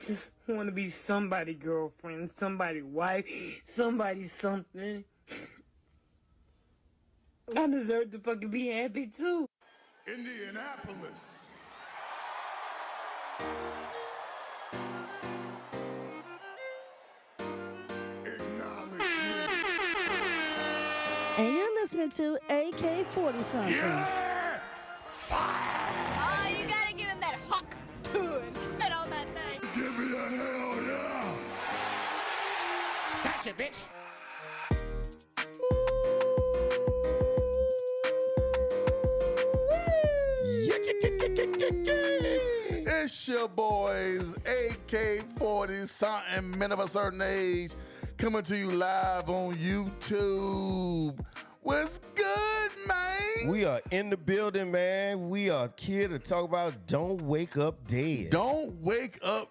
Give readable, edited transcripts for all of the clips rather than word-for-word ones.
just want to be somebody girlfriend, somebody wife, somebody something. I deserve to fucking be happy too. Indianapolis. Acknowledge me. And you're listening to AK-40 something. Yeah! Oh, you gotta give him that huck and spit on that thing. Give me a hell yeah! Gotcha, bitch. It's your boys, AK-40 something, men of a certain age, coming to you live on YouTube. What's good, man? We are in the building, man. We are here to talk about Don't Wake Up Dead. Don't wake up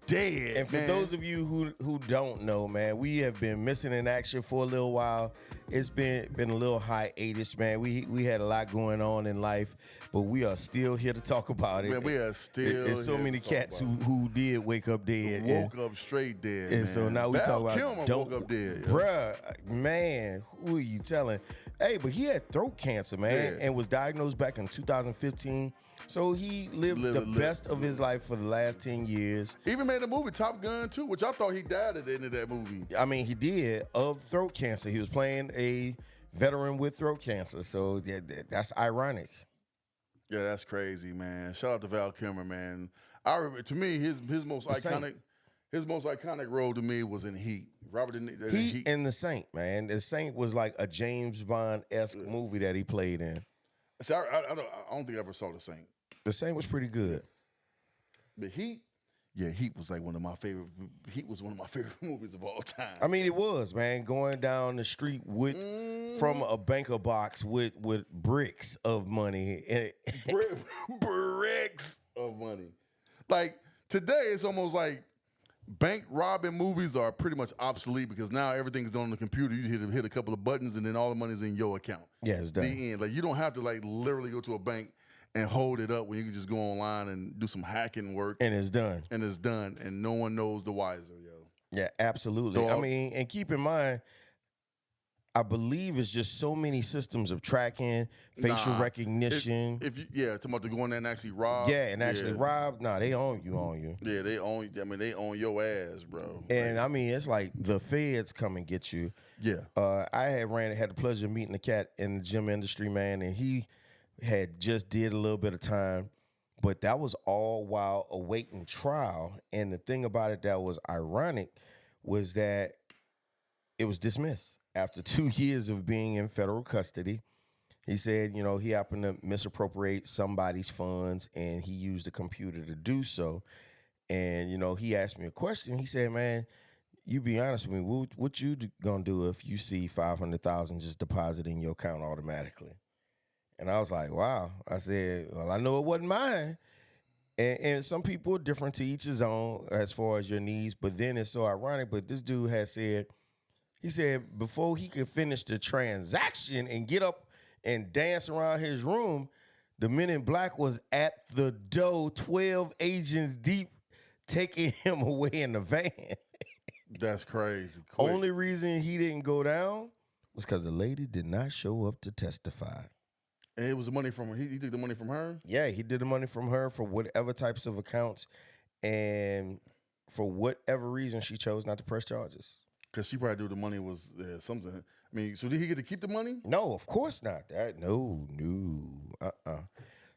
dead. And for those of you who don't know, man, we have been missing in action for a little while. It's been a little hiatus, man. We had a lot going on in life, but we are still here to talk about it. Man, we are still. There's so many cats who did wake up dead. Woke up straight dead. And so now we talk about Kilmer don't woke up dead. Bruh, man, who are you telling? Hey, but he had throat cancer, man, and was diagnosed back in 2015. So he lived the best of his life for the last 10 years. Even made a movie, Top Gun 2, which I thought he died at the end of that movie. I mean, he did, of throat cancer. He was playing a veteran with throat cancer. So that's ironic. Yeah, that's crazy, man. Shout out to Val Kilmer, man. I remember, to me, his most iconic role to me was in Heat. Robert De Niro. Heat and The Saint, man. The Saint was like a James Bond-esque movie that he played in. See, I don't think I ever saw The Saint. The Saint was pretty good. But Heat, yeah, Heat was like one of my favorite. Heat was one of my favorite movies of all time. I mean, it was, man. Going down the street with from a banker box with bricks of money. Bricks of money. Like today, it's almost like bank robbing movies are pretty much obsolete because now everything's done on the computer. You hit a couple of buttons and then all the money's in your account. Yeah, it's done. The end. Like you don't have to like literally go to a bank and hold it up when you can just go online and do some hacking work. And it's done. And it's done. And no one knows the wiser, yo. Yeah, absolutely. I mean, and keep in mind, I believe it's just so many systems of tracking, facial recognition. Talking about to go in there and actually rob. Yeah, and actually rob. Nah, they own you. Yeah, they own. I mean, they own your ass, bro. And I mean, it's like the feds come and get you. Yeah. I had the pleasure of meeting a cat in the gym industry, man, and he had just did a little bit of time, but that was all while awaiting trial. And the thing about it that was ironic was that it was dismissed after 2 years of being in federal custody. He said, you know, he happened to misappropriate somebody's funds and he used a computer to do so. And, you know, he asked me a question. He said, man, you be honest with me, what you gonna do if you see $500,000 just deposit in your account automatically? And I was like, wow. I said, well, I know it wasn't mine. And some people are different, to each his own as far as your needs. But then it's so ironic. But this dude had said, he said before he could finish the transaction and get up and dance around his room, the Men in Black was at the door, 12 agents deep, taking him away in the van. That's crazy. Only reason he didn't go down was because the lady did not show up to testify. And it was the money from her. He took the money from her? Yeah, he did the money from her for whatever types of accounts. And for whatever reason, she chose not to press charges. Because she probably knew the money was something. I mean, so did he get to keep the money? No, of course not. No.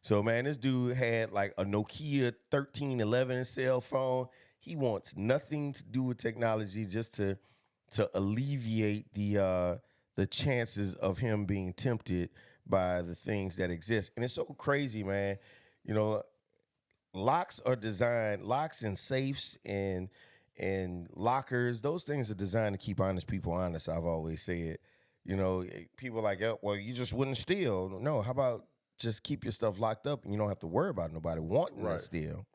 So, man, this dude had like a Nokia 1311 cell phone. He wants nothing to do with technology, just to alleviate the chances of him being tempted by the things that exist. And it's so crazy, man. You know, locks and safes and lockers, those things are designed to keep honest people honest, I've always said. You know, people are like, oh, well, you just wouldn't steal. No, how about just keep your stuff locked up and you don't have to worry about nobody wanting to steal.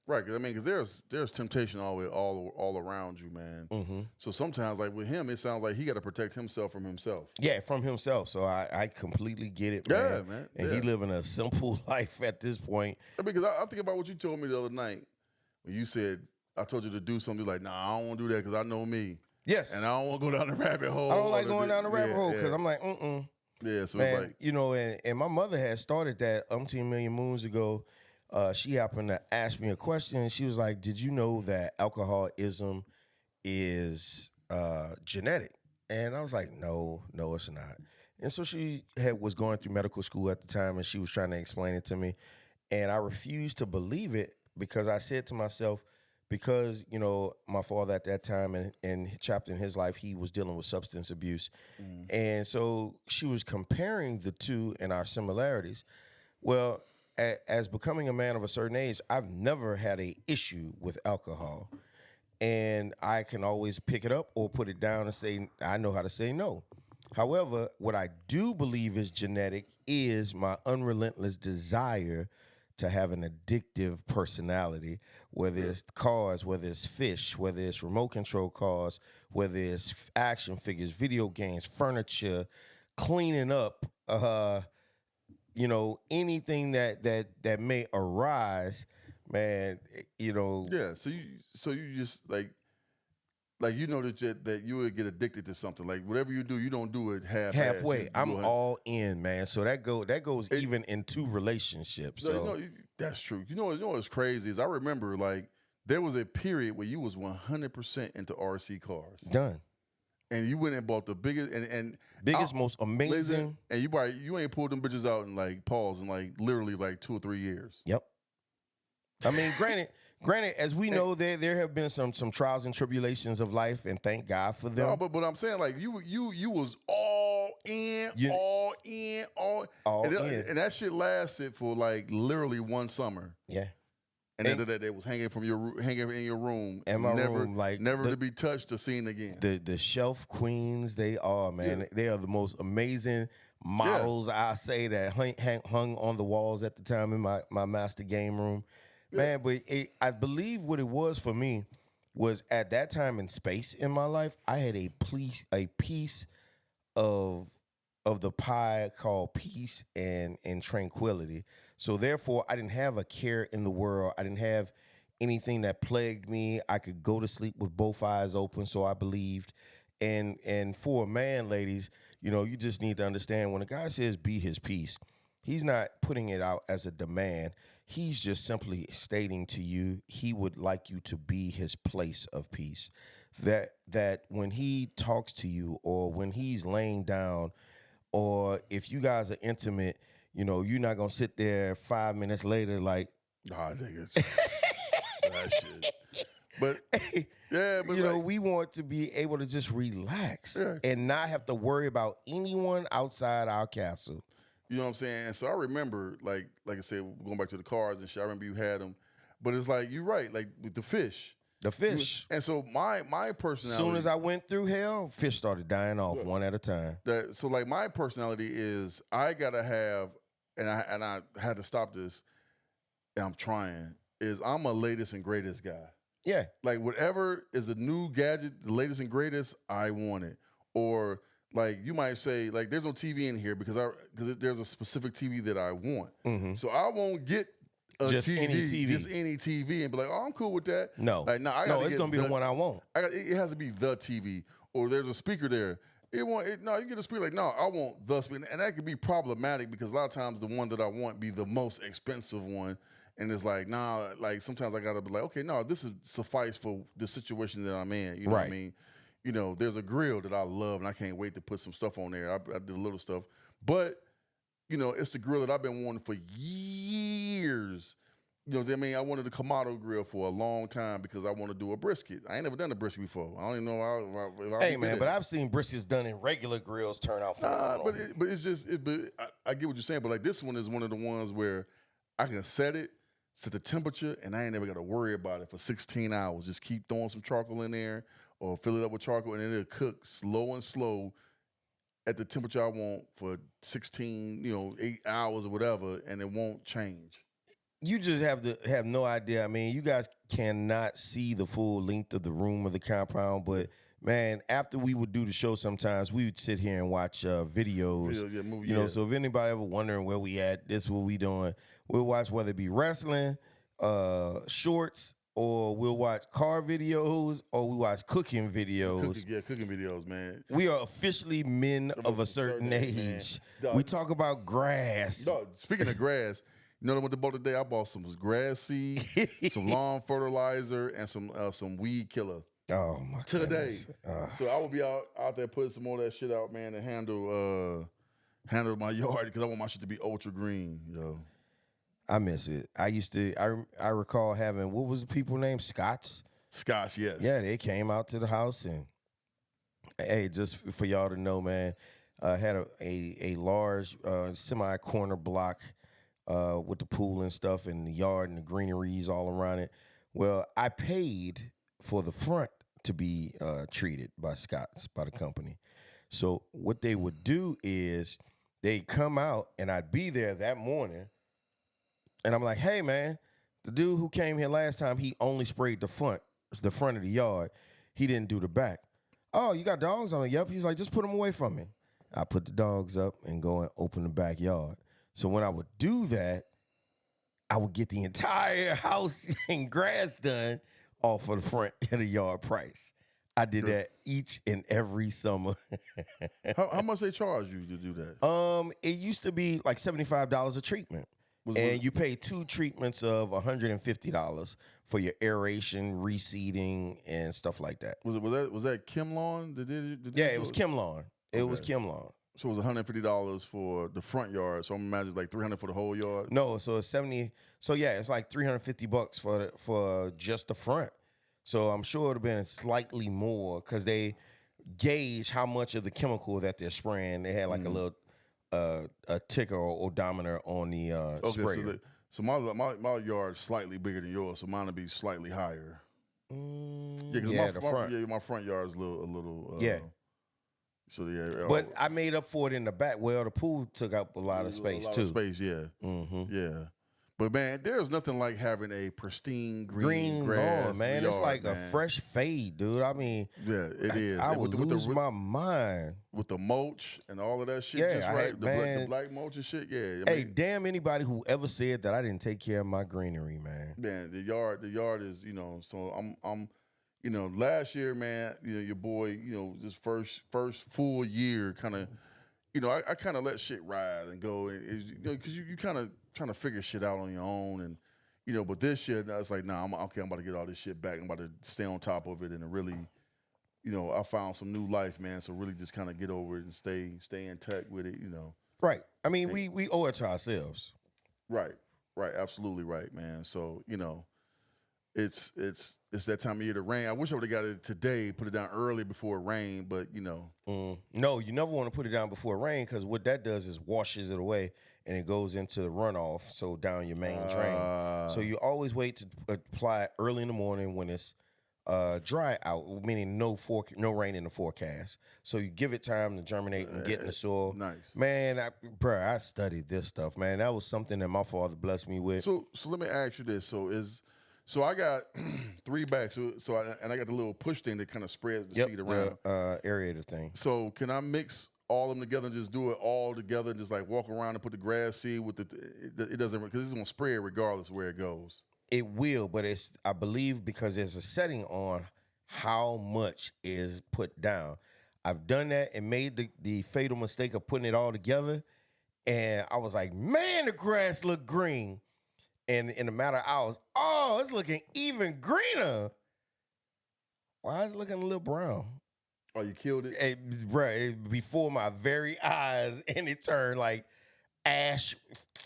Right, because I mean, because there's temptation all around you, man. Mm-hmm. So sometimes, like with him, it sounds like he got to protect himself from himself. Yeah, from himself. So I completely get it, man. Yeah, man. And he living a simple life at this point. Because I think about what you told me the other night when you said I told you to do something. You're like, nah, I don't want to do that because I know me. Yes. And I don't want to go down the rabbit hole. I don't like going down the rabbit hole because yeah. I'm like, mm-mm. Yeah, so Man, it's like, you know, and my mother had started that umpteen million moons ago. She happened to ask me a question. She was like, did you know that alcoholism is genetic? And I was like, no, it's not. And so she was going through medical school at the time, and she was trying to explain it to me. And I refused to believe it because I said to myself, because, you know, my father at that time and chapter in his life, he was dealing with substance abuse. And so she was comparing the two and our similarities. Well, as becoming a man of a certain age, I've never had an issue with alcohol. And I can always pick it up or put it down and say, I know how to say no. However, what I do believe is genetic is my unrelentless desire to have an addictive personality, whether it's cars, whether it's fish, whether it's remote control cars, whether it's action figures, video games, furniture, cleaning up, you know, anything that may arise, man, you know. yeah. So you just like you know that you would get addicted to something. Like whatever you do, you don't do it Halfway. I'm it. all in, man. So that goes even into relationships. No, So that's true. You know what's crazy is I remember like there was a period where you was 100% into RC cars, done. and you went and bought the biggest and Biggest, most amazing. and you ain't pulled them bitches out in like pause in like literally like 2 or 3 years. Yep. I mean, granted, as we know, there have been some trials and tribulations of life, and thank God for them. No, but I'm saying like you was all in, all in, and that shit lasted for like literally one summer. Yeah. And after that, they was hanging in your room, in my never, room, like never to be touched or seen again. The shelf queens, they are, man. Yeah. They are the most amazing models. I say that hung on the walls at the time in my master game room, man. But I believe what it was for me was at that time and space in my life, I had a piece of the pie called peace and tranquility. So therefore, I didn't have a care in the world. I didn't have anything that plagued me. I could go to sleep with both eyes open, so I believed. And for a man, ladies, you know, you just need to understand when a guy says be his peace, he's not putting it out as a demand. He's just simply stating to you he would like you to be his place of peace. That when he talks to you or when he's laying down or if you guys are intimate, you know, you're not going to sit there 5 minutes later like, I think it's that shit. But, yeah, but you know, we want to be able to just relax and not have to worry about anyone outside our castle. You know what I'm saying? And so I remember, like I said, going back to the cars and shit, I remember you had them. But it's like, you're right, like with the fish. The fish. And so my personality. As soon as I went through hell, fish started dying off one at a time. So like my personality is I gotta have, and I had to stop this, and I'm trying, is I'm a latest and greatest guy. Yeah. Like whatever is the new gadget, the latest and greatest, I want it. Or like you might say, like there's no TV in here because there's a specific TV that I want. Mm-hmm. So I won't get just any TV, and be like, oh, I'm cool with that. No, like it's gonna be the one I want. It has to be the TV, or there's a speaker there. You get a speaker like, no, I want the speaker, and that could be problematic because a lot of times the one that I want be the most expensive one, and it's like, nah, like sometimes I gotta be like, okay, no, this is suffice for the situation that I'm in. You know what I mean? You know, there's a grill that I love, and I can't wait to put some stuff on there. I did a little stuff, but you know, it's the grill that I've been wanting for years. You know what I mean? I wanted the Kamado grill for a long time because I want to do a brisket. I ain't never done a brisket before. I don't even know if Hey, man, but I've seen briskets done in regular grills turn out phenomenal. But it's just, I get what you're saying, but like this one is one of the ones where I can set the temperature, and I ain't never got to worry about it for 16 hours. Just keep throwing some charcoal in there or fill it up with charcoal, and then it'll cook slow and slow at the temperature I want for 16, 8 hours or whatever, and it won't change. You just have no idea. I mean, you guys cannot see the full length of the room or the compound, but man, after we would do the show sometimes, we would sit here and watch videos. So if anybody ever wondering where we at, this is what we doing. We'll watch whether it be wrestling, shorts, or we'll watch car videos, or we watch cooking videos. Cooking videos, man. We are officially men of a certain age. We talk about grass. Dog, speaking of grass, you know what I went to bought today? I bought some grass seed, some lawn fertilizer, and some weed killer. Oh my today. goodness. So I will be out there putting some more of that shit out, man, to handle my yard because I want my shit to be ultra green, yo. I miss it. I recall having, what was the people name? Scots? Scotch, yes. Yeah, they came out to the house and, hey, just for y'all to know, man, had a large semi-corner block with the pool and stuff and the yard and the greeneries all around it. Well, I paid for the front to be treated by Scots, by the company. So what they would do is they'd come out and I'd be there that morning. And I'm like, hey, man, the dude who came here last time, he only sprayed the front of the yard. He didn't do the back. Oh, you got dogs? I'm like, yep. He's like, just put them away from me. I put the dogs up and go and open the backyard. So when I would do that, I would get the entire house and grass done off of the front of the yard price. I did that each and every summer. How much they charge you to do that? It used to be like $75 a treatment. You pay 2 treatments of $150 for your aeration, reseeding, and stuff like that. Was that Kim Lawn? It was Kim Lawn. It was Kim Lawn. So it was $150 for the front yard. So I'm imagining like $300 for the whole yard. No, so it's 70. So yeah, it's like $350 for just the front. So I'm sure it would have been slightly more because they gauge how much of the chemical that they're spraying. They had like a little a ticker or odometer on the sprayer. So my yard's slightly bigger than yours, so mine will be slightly higher. My front yard is a little. So yeah. But I made up for it in the back. Well, the pool took up a lot of space too. Yeah. Mm-hmm. Yeah. But man, there's nothing like having a pristine green grass lawn, man. It's like a fresh fade, dude. I mean, yeah, it is. I would lose my mind with the mulch and all of that shit. Yeah, just right. The black mulch and shit. Yeah. Hey, damn anybody who ever said that I didn't take care of my greenery, man. Man, the yard is, So I'm, last year, man, your boy, this first full year, kind of. I kind of let shit ride and go, because you kind of trying to figure shit out on your own, and but this year it's like, nah, I'm about to get all this shit back. I'm about to stay on top of it, and really, I found some new life, man. So really, just kind of get over it and stay intact with it, Right. I mean, we owe it to ourselves. Right. Absolutely right, man. So it's that time of year to rain. I wish I would have got it today, put it down early before it rained, but No, you never want to put it down before it rain because what that does is washes it away and it goes into the runoff, so down your main drain. So you always wait to apply it early in the morning when it's dry out, meaning no rain in the forecast. So you give it time to germinate and get in the soil. Nice. Man, I studied this stuff, man. That was something that my father blessed me with. So let me ask you this. So I got 3 bags. I got the little push thing that kind of spreads the seed around. The aerator thing. So can I mix all of them together and just do it all together and just like walk around and put the grass seed with it doesn't, because it's gonna spray it regardless of where it goes. It will, but I believe because there's a setting on how much is put down. I've done that and made the fatal mistake of putting it all together, and I was like, man, the grass look green. And in a matter of hours, it's looking even greener. Why is it looking a little brown? Oh, you killed it? Before my very eyes, and it turned like ash,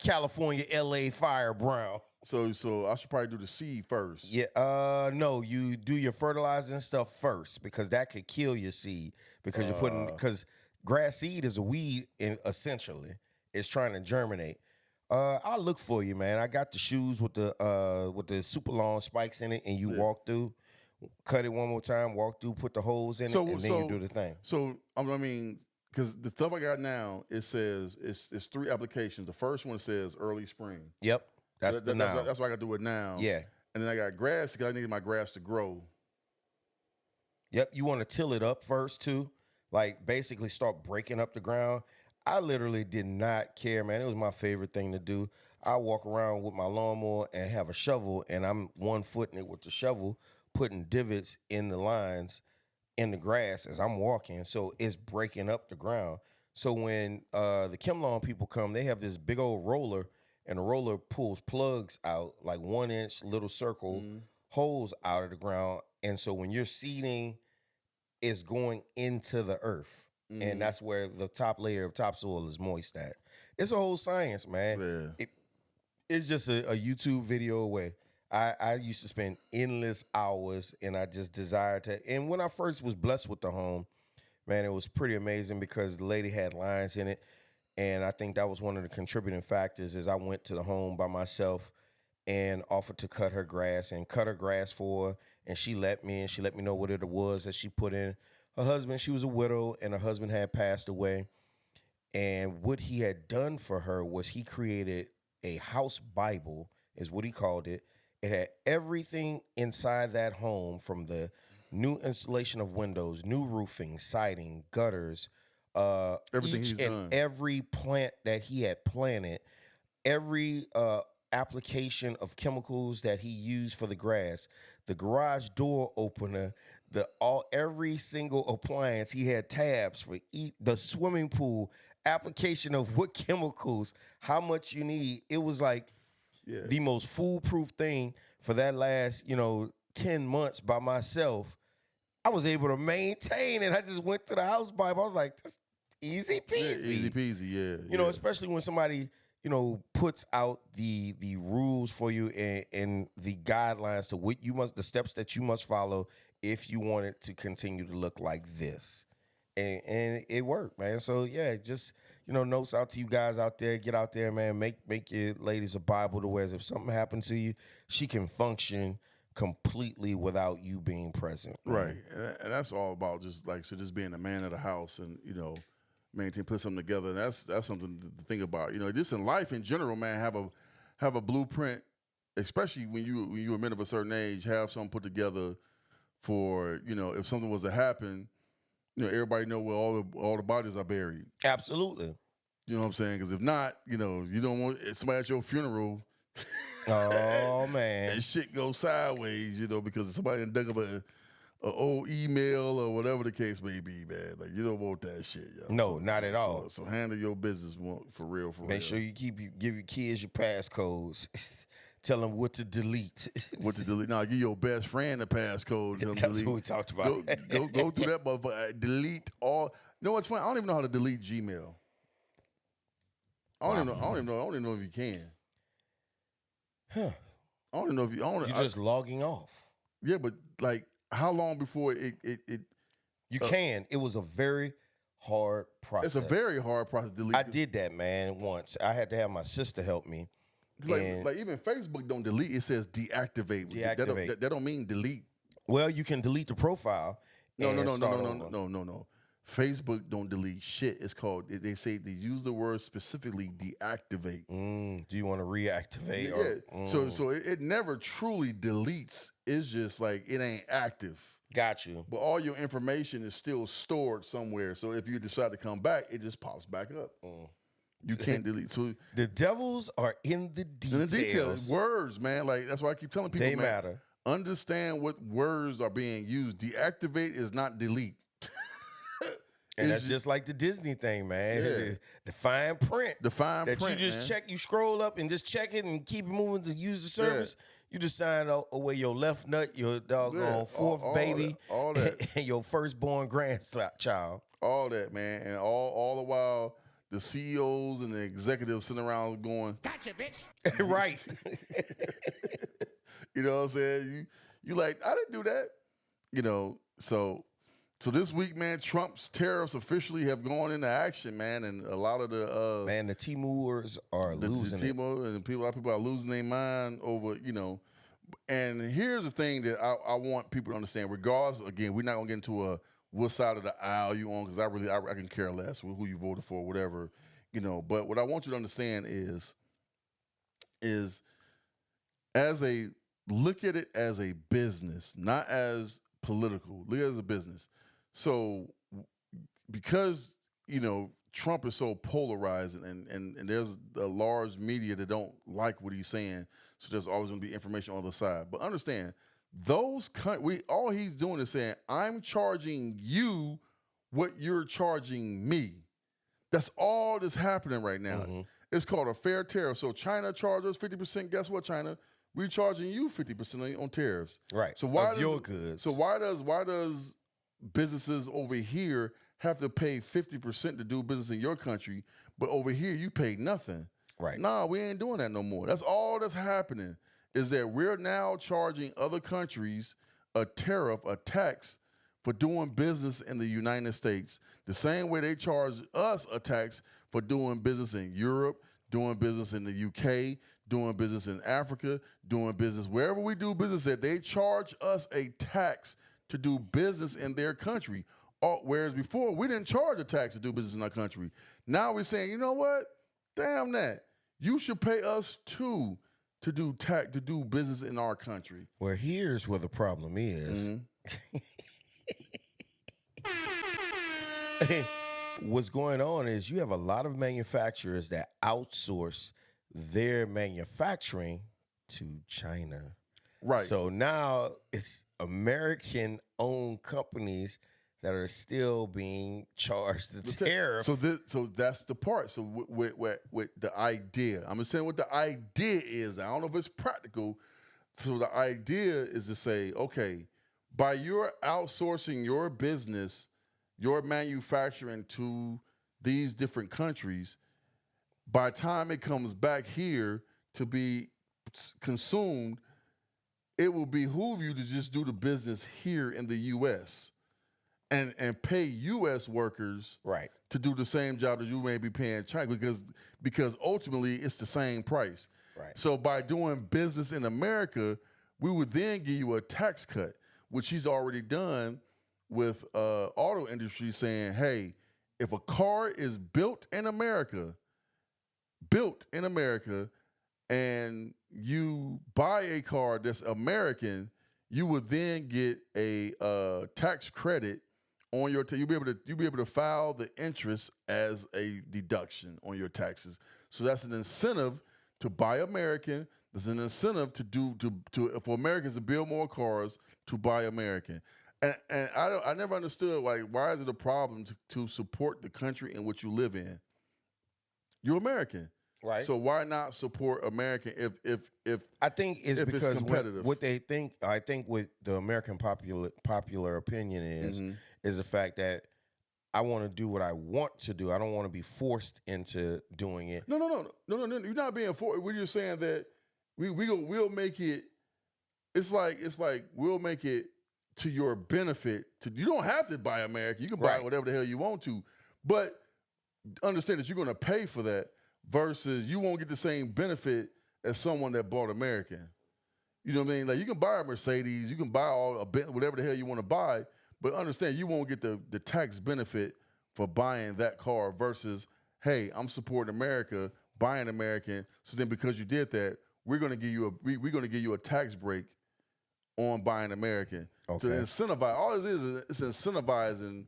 California, LA fire brown. So I should probably do the seed first. Yeah, no, you do your fertilizing stuff first because that could kill your seed because because grass seed is a weed essentially. It's trying to germinate. I'll look for you, man. I got the shoes with the super long spikes in it, and you walk through, cut it one more time, walk through, put the holes in it, and then you do the thing. So I mean, because the stuff I got now, it says it's 3 applications. The first one says early spring. Yep, that's now. That's why I got to do it now. Yeah, and then I got grass because I need my grass to grow. Yep, you want to till it up first too, like basically start breaking up the ground. I literally did not care, man. It was my favorite thing to do. I walk around with my lawnmower and have a shovel, and I'm 1 foot in it with the shovel, putting divots in the lines in the grass as I'm walking. So it's breaking up the ground. So when the Kimlawn people come, they have this big old roller, and the roller pulls plugs out, like 1 inch little circle holes out of the ground. And so when you're seeding, it's going into the earth. And that's where the top layer of topsoil is moist at. It's a whole science, man. Yeah. It's just a YouTube video away. I used to spend endless hours, and I just desired to. And when I first was blessed with the home, man, it was pretty amazing because the lady had lines in it. And I think that was one of the contributing factors is I went to the home by myself and offered to cut her grass for her. And she let me, and she let me know what it was that she put in. Her husband, she was a widow, and her husband had passed away. And what he had done for her was he created a house Bible, is what he called it. It had everything inside that home, from the new installation of windows, new roofing, siding, gutters, Everything each he's and done. every plant that he had planted, every application of chemicals that he used for the grass, the garage door opener, every single appliance. He had tabs for the swimming pool, application of what chemicals, how much you need. It was like the most foolproof thing for that last, 10 months by myself. I was able to maintain it. I just went to the house Bible. I was like, this easy peasy. Yeah, easy peasy, yeah. You know, especially when somebody, puts out the rules for you and the guidelines to what the steps that you must follow if you want it to continue to look like this. And it worked, man. So yeah, just, notes out to you guys out there. Get out there, man. Make your ladies a Bible to where if something happened to you, she can function completely without you being present. Right. And that's all about just being a man of the house and, put something together. And that's something to think about. Just in life in general, man, have a blueprint, especially when you're a man of a certain age, have something put together for, if something was to happen, everybody know where all the bodies are buried. Absolutely. You know what I'm saying? Because if not, you don't want somebody at your funeral. Oh man, and shit goes sideways, because somebody done dug up a old email or whatever the case may be, man. Like, you don't want that shit, yo. No, not at all. So handle your business for real. Make sure you give your kids your passcodes. Tell them what to delete. What to delete? Now, give your best friend a passcode. That's delete. what we talked about. Go through that motherfucker. Delete all. You know what's funny? I don't even know how to delete Gmail. I don't even know if you can. Huh. I don't even know if You're just logging off. Yeah, but like, how long before it You can. It was a very hard process. It's a very hard process to delete. I did that, man, once. I had to have my sister help me. Like even Facebook don't delete. It says deactivate. Deactivate. That don't mean delete. Well, you can delete the profile. No. No. Facebook don't delete shit. It's called. They say they use the word specifically deactivate. Do you want to reactivate? Yeah. So it never truly deletes. It's just like it ain't active. Got you. But all your information is still stored somewhere. So if you decide to come back, it just pops back up. You can't delete. So the devils are in the details. In the details, words, man. Like that's why I keep telling people, they man, matter. Understand what words are being used. Deactivate is not delete. And that's just like the Disney thing, man. Yeah. The fine print. The fine that print, you just check, you scroll up and just check it and keep it moving to use the service. Yeah. You just sign away your left nut, your doggone fourth baby, all that. And your firstborn grandchild. All that, man. And all the while, the CEOs and the executives sitting around going, "Gotcha, bitch." Right. You know what I'm saying? You like, I didn't do that. So this week, man, Trump's tariffs officially have gone into action, man, and a lot of the the T-Moors are losing it. And a lot of people are losing their mind over, And here's the thing that I want people to understand. Regardless, again, we're not gonna get into what side of the aisle you on, because I can care less with who you voted for, whatever, But what I want you to understand is look at it as a business, not as political. Look at it as a business. So because, Trump is so polarized, and there's a large media that don't like what he's saying. So there's always going to be information on the side. But understand, all he's doing is saying, I'm charging you what you're charging me. That's all that's happening right now. Mm-hmm. It's called a fair tariff. So China charges 50%. Guess what, China? We're charging you 50% on tariffs. Right. So why of your goods. So why does businesses over here have to pay 50% to do business in your country, but over here you pay nothing? Right. Nah, we ain't doing that no more. That's all that's happening, is that we're now charging other countries a tariff, a tax, for doing business in the United States, the same way they charge us a tax for doing business in Europe, doing business in the UK, doing business in Africa, doing business wherever we do business at. They charge us a tax to do business in their country. Whereas before, we didn't charge a tax to do business in our country. Now we're saying, you know what? Damn that. You should pay us too to do business in our country. Well, here's where the problem is. Mm-hmm. What's going on is you have a lot of manufacturers that outsource their manufacturing to China. Right. So now it's American-owned companies that are still being charged the tariff. So that's the part. So with the idea, I'm just saying what the idea is. I don't know if it's practical. So the idea is to say, okay, by your outsourcing your business, your manufacturing to these different countries, by the time it comes back here to be consumed, it will behoove you to just do the business here in the U.S. and pay U.S. workers right to do the same job that you may be paying China, because ultimately it's the same price. Right. So by doing business in America, we would then give you a tax cut, which he's already done with auto industry, saying, hey, if a car is built in America, and you buy a car that's American, you would then get a tax credit on your you'll be able to file the interest as a deduction on your taxes. So that's an incentive to buy American. There's an incentive for Americans to build more cars, to buy American. And I never understood, like, why is it a problem to support the country in which you live in? You're American. Right. So why not support American if I think it's if because it's competitive? what they think, I think what the American popular opinion is the fact that I want to do what I want to do. I don't want to be forced into doing it. No. You're not being forced. We're just saying that we'll make it. It's like we'll make it to your benefit. You don't have to buy American. You can buy whatever the hell you want to, but understand that you're going to pay for that. Versus you won't get the same benefit as someone that bought American. You know what I mean? Like, you can buy a Mercedes, you can buy whatever the hell you want to buy, but understand you won't get the tax benefit for buying that car versus, hey, I'm supporting America, buying American. So then because you did that, we're going to give you a tax break on buying American. Okay. To incentivize. All it is it's incentivizing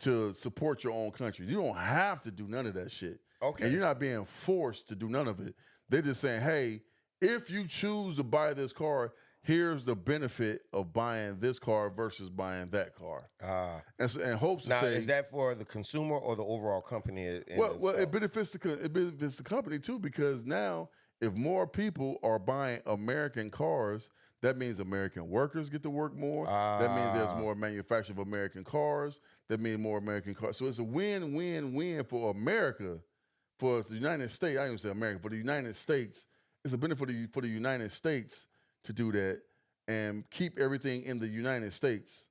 to support your own country. You don't have to do none of that shit. Okay. And you're not being forced to do none of it. They're just saying, hey, if you choose to buy this car, here's the benefit of buying this car versus buying that car. And hopes now, to say, is that for the consumer or the overall company? Well, it benefits the company too, because now if more people are buying American cars, that means American workers get to work more. That means there's more manufacture of American cars. That means more American cars. So it's a win-win-win for America. For the United States, I didn't say America, for the United States, it's a benefit for the United States to do that and keep everything in the United States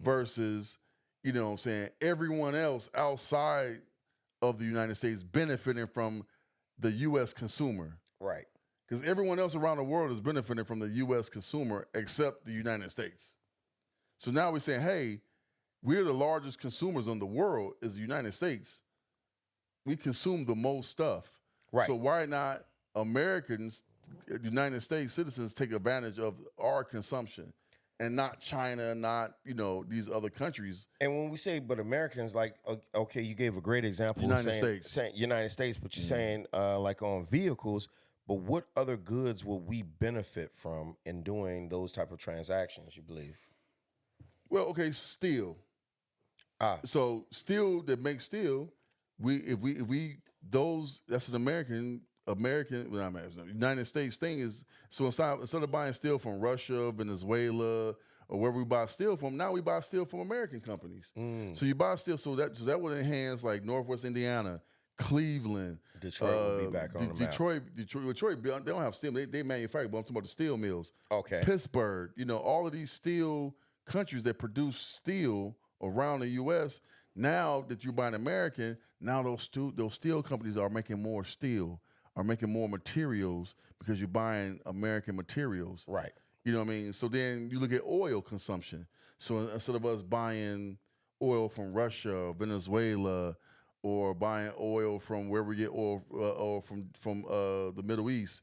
versus, you know what I'm saying, everyone else outside of the United States benefiting from the U.S. consumer. Right. Because everyone else around the world is benefiting from the U.S. consumer except the United States. So now we're saying, hey, we're the largest consumers in the world is the United States. We consume the most stuff. Right. So why not Americans, United States citizens, take advantage of our consumption? and not China, not these other countries. And when we say, but Americans, like, okay, you gave a great example. United States. saying United States, but you're saying like on vehicles. But what other goods will we benefit from in doing those type of transactions? You believe? Well, okay, steel. Ah, So steel that makes steel, that's an American United States thing is. So instead of buying steel from Russia, Venezuela, or wherever we buy steel from, now we buy steel from American companies. So you buy steel, so that would enhance like Northwest Indiana, Cleveland, Detroit will be back on the map. Detroit. They don't have steel. They manufacture, but I'm talking about the steel mills. Okay. Pittsburgh. All of these steel countries that produce steel around the U.S. Now that you're buying American, now those steel companies are making more steel, are making more materials because you're buying American materials. Right. You know what I mean? So then you look at oil consumption. So instead of us buying oil from Russia, Venezuela, or buying oil from where we get oil from the Middle East,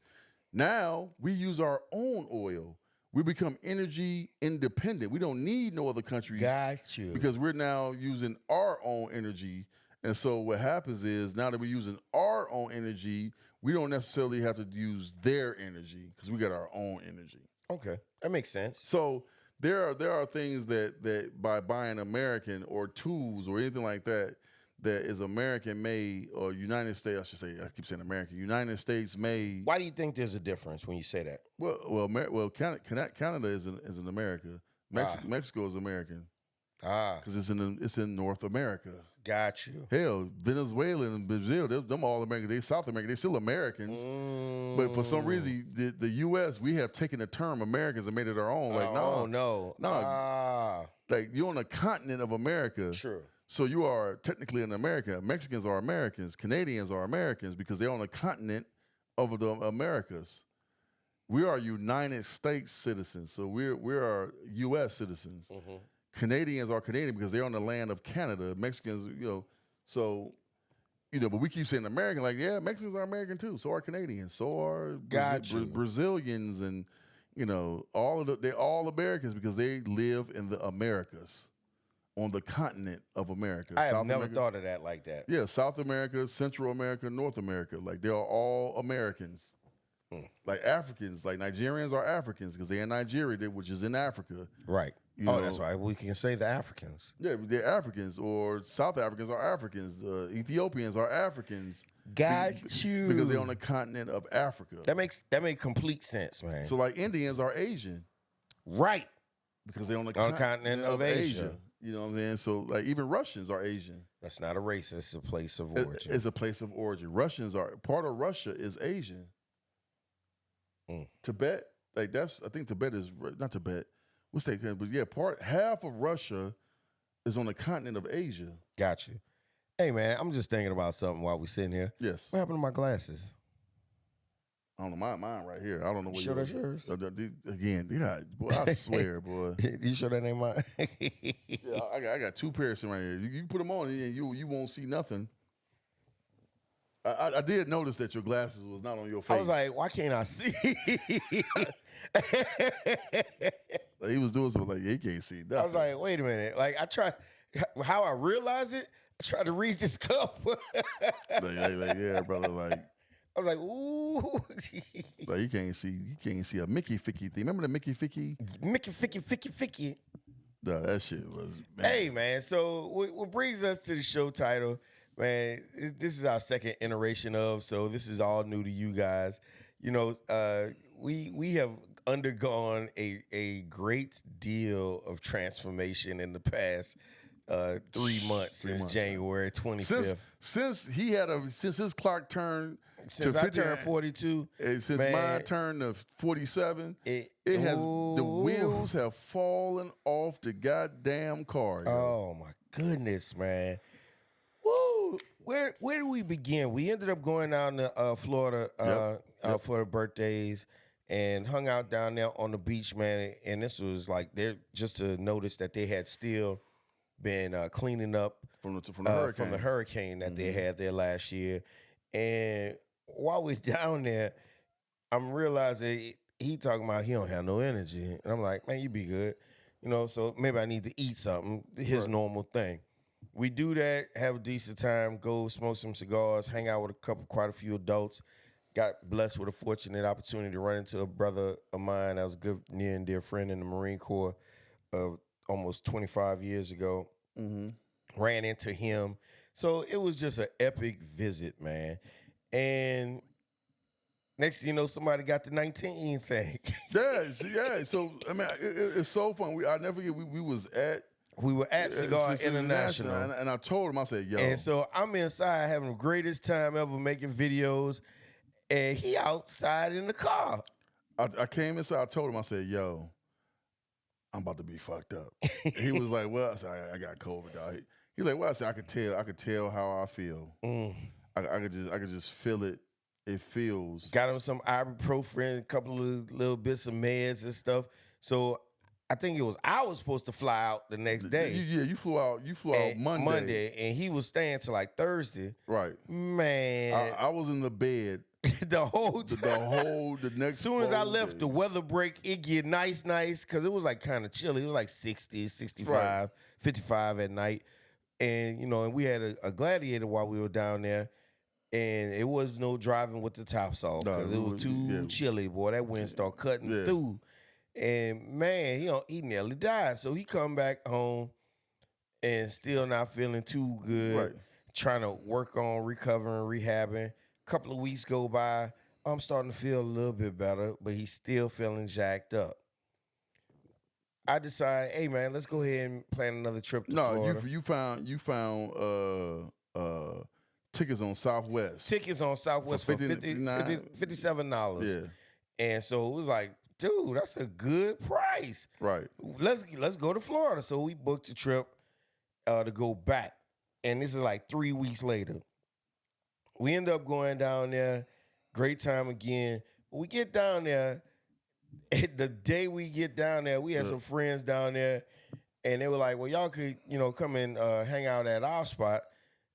now we use our own oil. We become energy independent. We don't need no other countries. Got you. Because we're now using our own energy. And so what happens is now that we're using our own energy, we don't necessarily have to use their energy because we got our own energy. Okay, that makes sense. So there are things that by buying American or tools or anything like that is American made, or United States, I should say. I keep saying American. United States made. Why do you think there's a difference when you say that? Well, Canada is in America. Mexico is American. Because it's in North America. Got you. Hell, Venezuela and Brazil, them all American. They South American. They still Americans. But for some reason, the U.S. we have taken the term Americans and made it our own. Like no. Like you're on a continent of America. Sure. So you are technically in America. Mexicans are Americans. Canadians are Americans because they're on the continent of the Americas. We are United States citizens. So we are U.S. citizens. Mm-hmm. Canadians are Canadian because they're on the land of Canada. Mexicans, but we keep saying American. Like, yeah, Mexicans are American too. So are Canadians. So are Brazilians, and they're all Americans because they live in the Americas. On the continent of America. I have never thought of that like that. Yeah, South America, Central America, North America. Like, they are all Americans. Like Africans, like Nigerians are Africans because they're in Nigeria, which is in Africa. Right. That's right. We can say the Africans. Yeah, they're Africans, or South Africans are Africans. Ethiopians are Africans. Got you. Because they're on the continent of Africa. That makes complete sense, man. So, like, Indians are Asian. Right. Because they're on the continent of Asia. You know what I'm saying? So, like, even Russians are Asian. That's not a race. It's a place of origin. It's a place of origin. Part of Russia is Asian. Tibet, I think Tibet is, not Tibet. What's that? But yeah, half of Russia is on the continent of Asia. Got you. Hey, man, I'm just thinking about something while we're sitting here. Yes. What happened to my glasses? I don't know, mine right here. I don't know what sure that's yours? Again, yeah, boy, I swear, boy. You sure that ain't mine? Yeah, I got two pairs right here. You put them on and you won't see nothing. I did notice that your glasses was not on your face. I was like, why can't I see? He was doing something like, he can't see nothing. I was like, wait a minute. Like, I tried, how I realized it, I tried to read this cup. like, yeah, brother, like. I was like, ooh. Like, you can't see a Mickey Ficky thing. Remember the Mickey Ficky? Mickey Ficky. No, that shit was, man. Hey, man, so what brings us to the show title, man, this is our second iteration of, so this is all new to you guys. We have undergone a great deal of transformation in the past 3 months since January 25th. Since his clock turned since I turned 42, since mine turned to 47, it has the wheels have fallen off the goddamn car. Yo. Oh my goodness, man! Woo! Where do we begin? We ended up going down to Florida for the birthdays and hung out down there on the beach, man. And this was like just to notice that they had still been cleaning up from the hurricane that they had there last year. And while we're down there, I'm realizing he talking about he don't have no energy. And I'm like, man, you be good. You know, so maybe I need to eat something, his normal thing. We do that, have a decent time, go smoke some cigars, hang out with quite a few adults. Got blessed with a fortunate opportunity to run into a brother of mine that was a good, near and dear friend in the Marine Corps almost 25 years ago. Ran into him. So it was just an epic visit, man. And next thing you know, somebody got the 19 thing. Yeah. So I mean, it's so fun. I never forget. We were at Cigar International. and I told him, I said, yo. And so I'm inside having the greatest time ever making videos, and he outside in the car. I came inside. I told him, I said, yo, I'm about to be fucked up. He was like, well, I said, I got COVID, dog. He's like, well, I said, I could tell how I feel. I could just feel it. It feels. Got him some ibuprofen, a couple of little bits of meds and stuff. So I think I was supposed to fly out the next day. You flew out Monday. And he was staying till like Thursday. Right. Man. I was in the bed the whole time. The next. As soon as I left, days. the weather break, it get nice, because it was like kind of chilly. It was like 60, 65, right. 55 at night. And, you know, and we had a Gladiator while we were down there. And it was no driving with the tops off because it was too chilly, boy. That wind started cutting through. And, man, he nearly died. So he come back home and still not feeling too good. Right. Trying to work on recovering, rehabbing. A couple of weeks go by. I'm starting to feel a little bit better, but he's still feeling jacked up. I decide, hey, man, let's go ahead and plan another trip to Florida. You found tickets on Southwest. Tickets on Southwest for $57. Yeah. And so it was like, dude, that's a good price. Right. Let's go to Florida. So we booked a trip to go back. And this is like 3 weeks later. We end up going down there. Great time again. We get down there. The day we get down there, we had some friends down there. And they were like, well, y'all could, come and hang out at our spot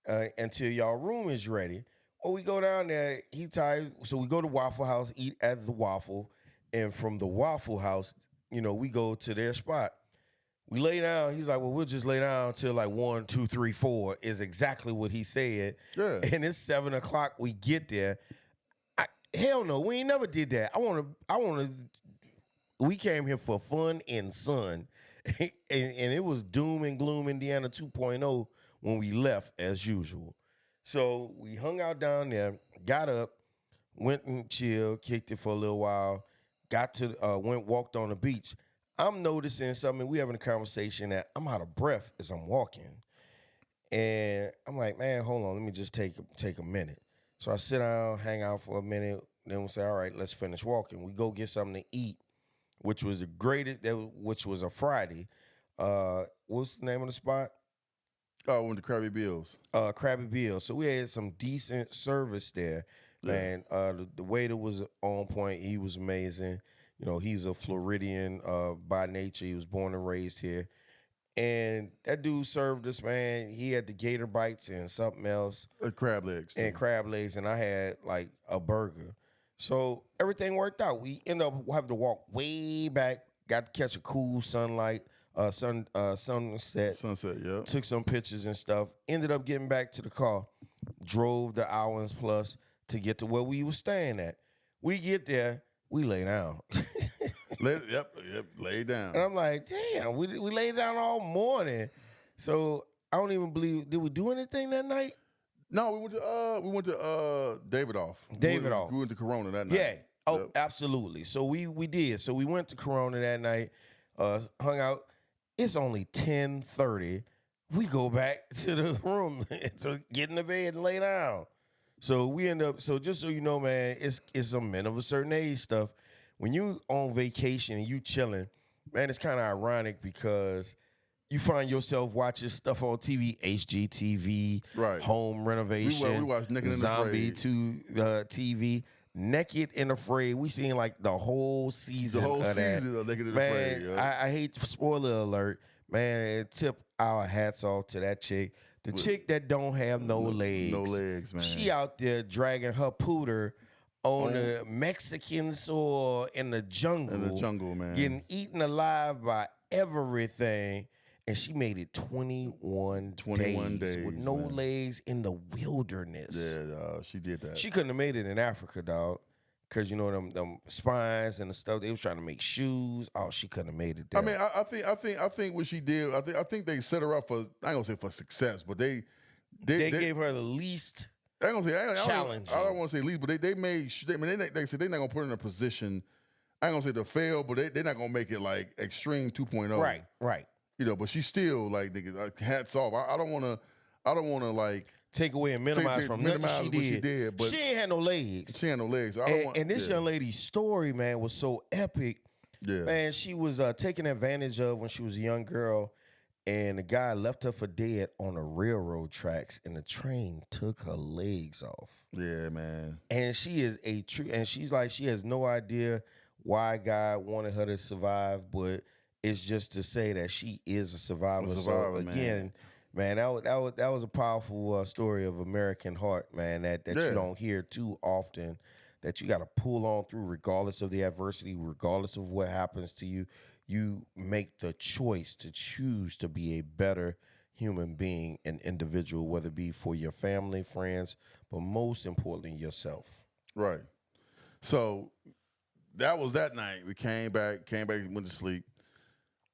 until y'all room is ready. Well, we go down there. He ties. So we go to Waffle House, eat at the Waffle. And from the Waffle House, we go to their spot. We lay down. He's like, well, we'll just lay down till like 1, 2, 3, 4 is exactly what he said. Yeah. And it's 7 o'clock. We get there. Hell no, we ain't never did that. We came here for fun and sun. and it was doom and gloom Indiana 2.0 when we left as usual. So we hung out down there, got up, went and chilled, kicked it for a little while, walked on the beach. I'm noticing something. We having a conversation that I'm out of breath as I'm walking. And I'm like, man, hold on. Let me just take a minute. So I sit down, hang out for a minute. Then we say, all right, let's finish walking. We go get something to eat, which was which was a Friday. What's the name of the spot? Oh, went to Krabby Bill's. Krabby Bill's. So we had some decent service there. Man, the waiter was on point. He was amazing. He's a Floridian by nature. He was born and raised here. And that dude served us, man. He had the gator bites and something else. Crab legs. And crab legs. And I had like a burger. So everything worked out. We ended up having to walk way back. Got to catch a cool sunset. Sunset, yeah. Took some pictures and stuff. Ended up getting back to the car. Drove the hour and plus to get to where we were staying at. We get there. We lay down. Lay down. And I'm like, damn, we laid down all morning. So I don't even believe, did we do anything that night? No, we went to Davidoff. We went to Corona that night. Yeah. Oh, absolutely. So we did. So we went to Corona that night, hung out. It's only 10:30. We go back to the room to get in the bed and lay down. So we end up, so just so you know, man, it's a men of a certain age stuff. When you on vacation and you chilling, man, it's kind of ironic because you find yourself watching stuff on TV, HGTV, right. Home Renovation, we watched Naked and Zombie Afraid. to TV, Naked and Afraid. We seen like the whole season. Of that. Naked and Afraid. Man, I hate spoiler alert. Man, tip our hats off to that chick. The chick that don't have no legs. No legs, man. She out there dragging her pooter on the Mexican soil in the jungle. In the jungle, man. Getting eaten alive by everything. And she made it 21 days with no man. legs in the wilderness. Yeah, she did that. She couldn't have made it in Africa, dog. Because, you know, them spines and the stuff, they was trying to make shoes. Oh, she couldn't have made it there. I mean, I think what she did, I think they set her up for, I ain't gonna say for success, but they gave her the least I ain't gonna say challenging. I don't want to say least, but they made. They said they're not gonna put her in a position. I ain't gonna say to fail, but they're not gonna make it like extreme 2.0. Right. You know, but she's still like, hats off. I don't want to like take away and minimize from nothing minimize she what she did. did, but she ain't had no legs. She had no legs. So And this young lady's story, man, was so epic. Yeah. Man, she was taken advantage of when she was a young girl, and the guy left her for dead on the railroad tracks, and the train took her legs off. Yeah, man. And she is and she's like, she has no idea why God wanted her to survive, but it's just to say that she is a survivor. So again, man, that was a powerful story of American heart, man. That you don't hear too often. That you got to pull on through, regardless of the adversity, regardless of what happens to you. You make the choice to choose to be a better human being and individual, whether it be for your family, friends, but most importantly, yourself. Right. So that was that night. We came back, went to sleep.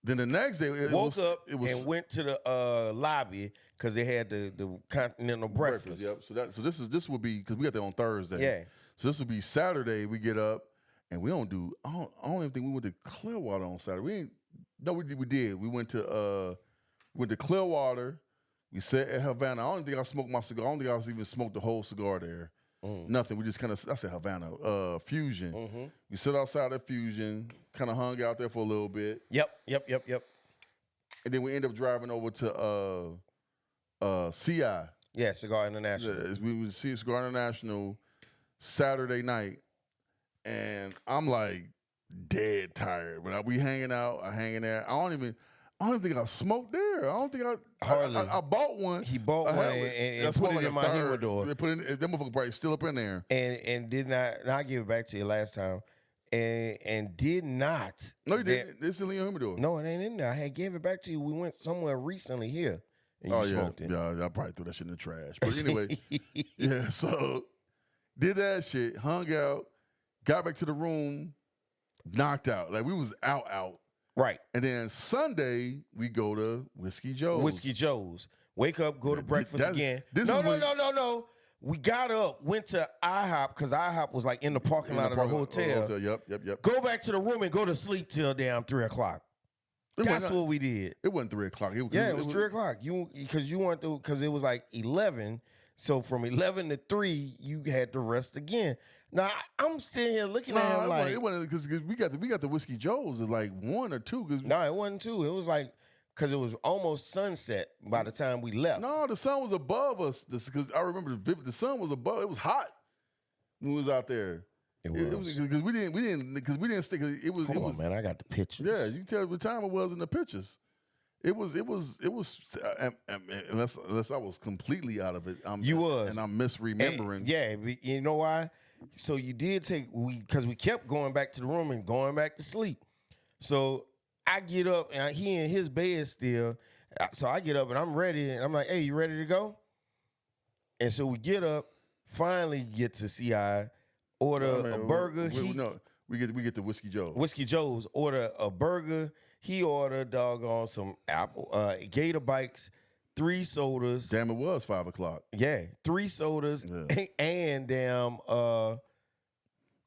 Then the next day, woke up and went to the lobby because they had the continental breakfast. Yep. So this would be because we got there on Thursday. Yeah. So this would be Saturday. We get up and we don't do. I don't even think we went to Clearwater on Saturday. We did. We went to Clearwater. We sat at Havana. I don't think I smoked my cigar. I don't think I even smoked the whole cigar there. Nothing. We just kind of, I said Havana, Fusion. Mm-hmm. We sit outside at Fusion, kind of hung out there for a little bit. Yep. And then we end up driving over to CI. Yeah, Cigar International. Yeah, we would see Cigar International Saturday night. And I'm like dead tired. But we hanging out, I hanging there. I don't even think I smoked there. I don't think Hardly. I bought one. He bought one and put it in my humidor. They put it in, that motherfucker probably still up in there. And did not give it back to you last time. And did not. No, you didn't. It's still in your humidor. No, it ain't in there. I had gave it back to you. We went somewhere recently here. And you smoked it. Yeah, I probably threw that shit in the trash. But anyway, yeah, so did that shit, hung out, got back to the room, knocked out. Like we was out. Right. And then Sunday, we go to Whiskey Joe's. Wake up, go to breakfast again. No. We got up, went to IHOP, because IHOP was like in the parking lot of the hotel. Yep. Go back to the room and go to sleep till damn 3 o'clock. That's what we did. It wasn't 3 o'clock. It was 3 o'clock. Because it was like 11. So from 11 to 3, you had to rest again. Now I'm sitting here looking at him like it wasn't because we got the Whiskey Joe's at like 1 or 2. No, it wasn't 2. It was like because it was almost sunset by the time we left. No, the sun was above us. Because I remember the sun was above. It was hot when we was out there. It was because we didn't stick. It was. Hold on, man. I got the pictures. Yeah, you can tell what time it was in the pictures. It was. Unless I was completely out of it. You was, and I'm misremembering. Yeah, you know why? So you did because we kept going back to the room and going back to sleep. So I get up and he in his bed still. So I get up and I'm ready and I'm like, "Hey, you ready to go?" And so we get up, finally get to CI, order a burger. We get the Whiskey Joe's. Whiskey Joe's, order a burger. He ordered doggone some Gator Bikes, 3 sodas. Damn, it was 5 o'clock. Yeah, 3 sodas and damn